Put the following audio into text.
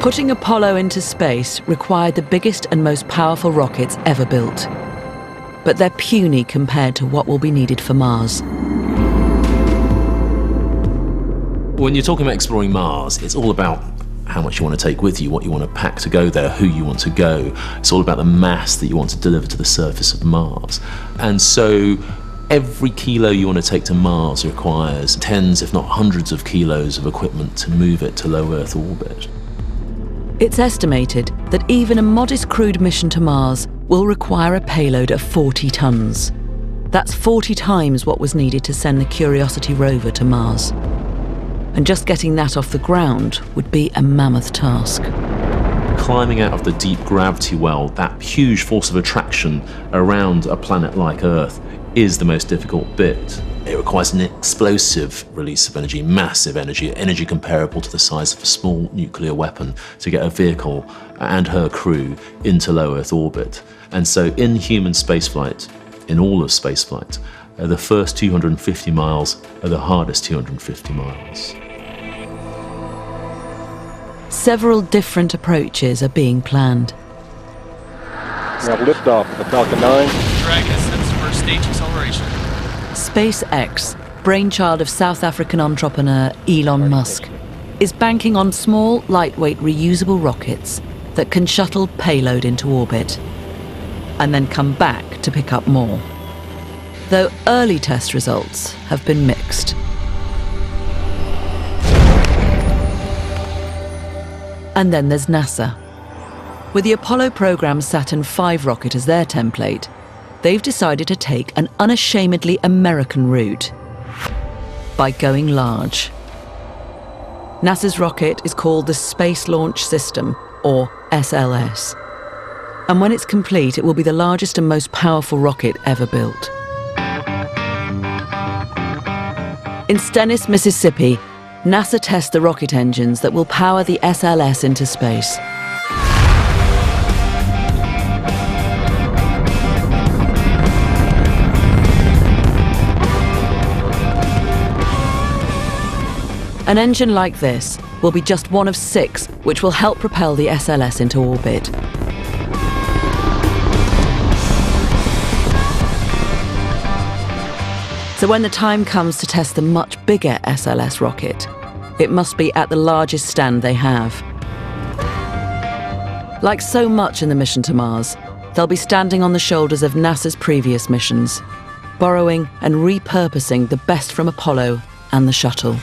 Putting Apollo into space required the biggest and most powerful rockets ever built. But they're puny compared to what will be needed for Mars. When you're talking about exploring Mars, it's all about how much you want to take with you, what you want to pack to go there, who you want to go. It's all about the mass that you want to deliver to the surface of Mars. And so every kilo you want to take to Mars requires tens, if not hundreds of kilos of equipment to move it to low Earth orbit. It's estimated that even a modest crewed mission to Mars will require a payload of 40 tons. That's 40 times what was needed to send the Curiosity rover to Mars. And just getting that off the ground would be a mammoth task. Climbing out of the deep gravity well, that huge force of attraction around a planet like Earth, is the most difficult bit. It requires an explosive release of energy, massive energy, energy comparable to the size of a small nuclear weapon to get a vehicle and her crew into low Earth orbit. And so in human spaceflight, in all of spaceflight, the first 250 miles are the hardest 250 miles. Several different approaches are being planned. We have liftoff of the Falcon 9. Dragon has set its first stage acceleration. SpaceX, brainchild of South African entrepreneur Elon Musk, is banking on small, lightweight, reusable rockets that can shuttle payload into orbit and then come back to pick up more. Though early test results have been mixed. And then there's NASA. With the Apollo program's Saturn V rocket as their template, they've decided to take an unashamedly American route by going large. NASA's rocket is called the Space Launch System, or SLS. And when it's complete, it will be the largest and most powerful rocket ever built. In Stennis, Mississippi, NASA tests the rocket engines that will power the SLS into space. An engine like this will be just one of 6 which will help propel the SLS into orbit. So when the time comes to test the much bigger SLS rocket, it must be at the largest stand they have. Like so much in the mission to Mars, they'll be standing on the shoulders of NASA's previous missions, borrowing and repurposing the best from Apollo and the shuttle.